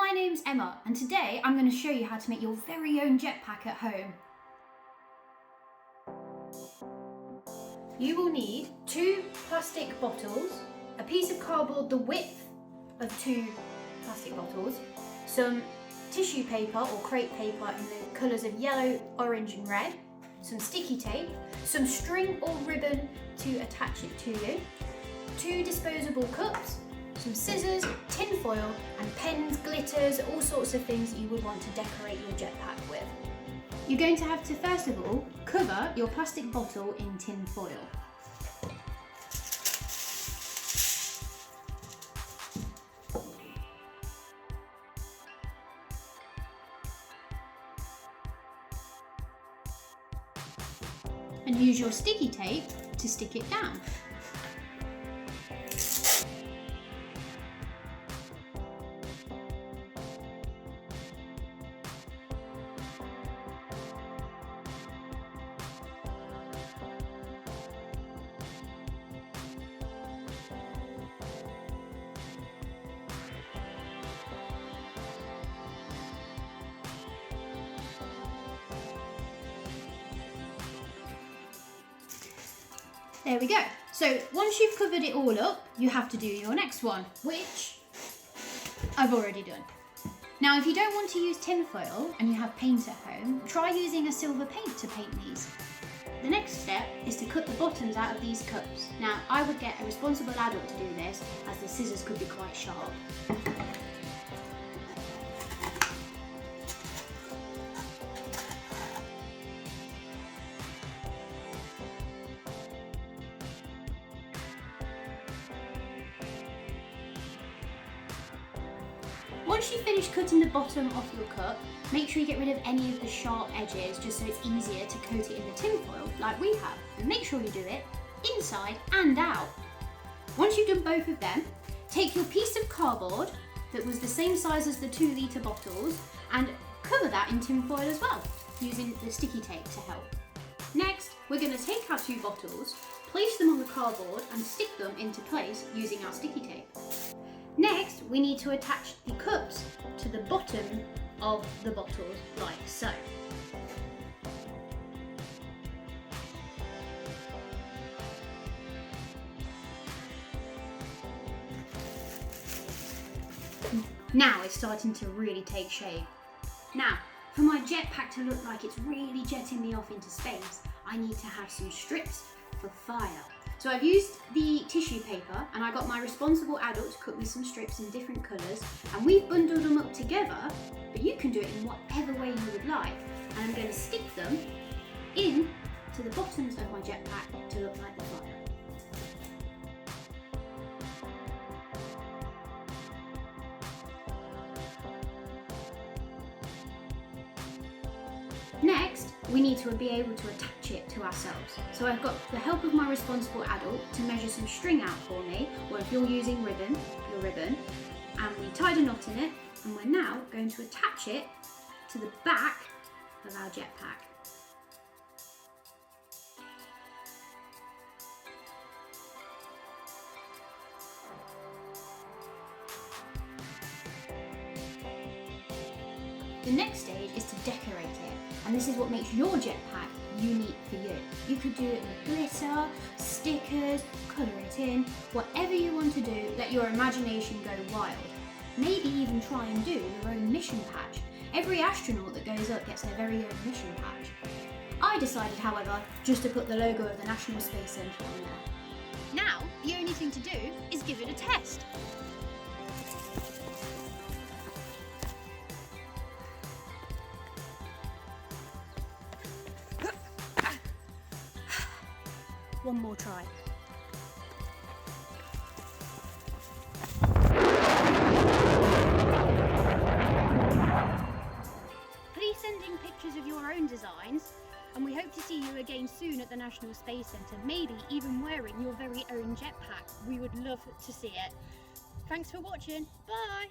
my name's Emma and today I'm going to show you how to make your very own jetpack at home. You will need 2 plastic bottles, a piece of cardboard the width of 2 plastic bottles, some tissue paper or crepe paper in the colours of yellow, orange and red, some sticky tape, some string or ribbon to attach it to you, 2 disposable cups, some scissors, tin foil and pens, glitters, all sorts of things that you would want to decorate your jetpack with. You're going to have to first of all cover your plastic bottle in tin foil. And use your sticky tape to stick it down. There we go. So once you've covered it all up, you have to do your next one, which I've already done. Now, if you don't want to use tin foil and you have paint at home, try using a silver paint to paint these. The next step is to cut the bottoms out of these cups. Now, I would get a responsible adult to do this, as the scissors could be quite sharp. Once you've finished cutting the bottom off your cup, make sure you get rid of any of the sharp edges just so it's easier to coat it in the tin foil like we have. And make sure you do it inside and out. Once you've done both of them, take your piece of cardboard that was the same size as the 2-litre bottles and cover that in tin foil as well, using the sticky tape to help. Next, we're going to take our 2 bottles, place them on the cardboard and stick them into place using our sticky tape. Next, we need to attach the cups to the bottom of the bottles, like so. Now it's starting to really take shape. Now, for my jetpack to look like it's really jetting me off into space, I need to have some strips for fire. So I've used the tissue paper and I got my responsible adult to cut me some strips in different colours, and we've bundled them up together, but you can do it in whatever way you would like. And I'm going to stick them in to the bottoms of my jetpack to look like the fire. Next, we need to be able to attach it to ourselves. So I've got the help of my responsible adult to measure some string out for me, or if you're using ribbon, your ribbon, and we tied a knot in it, and we're now going to attach it to the back of our jetpack. The next stage is to decorate it, and this is what makes your jetpack unique for you. You could do it with glitter, stickers, colour it in, whatever you want to do, let your imagination go wild. Maybe even try and do your own mission patch. Every astronaut that goes up gets their very own mission patch. I decided, however, just to put the logo of the National Space Centre on there. Now, the only thing to do is give it a test. One more try. Please send in pictures of your own designs, and we hope to see you again soon at the National Space Centre, maybe even wearing your very own jetpack. We would love to see it. Thanks for watching. Bye!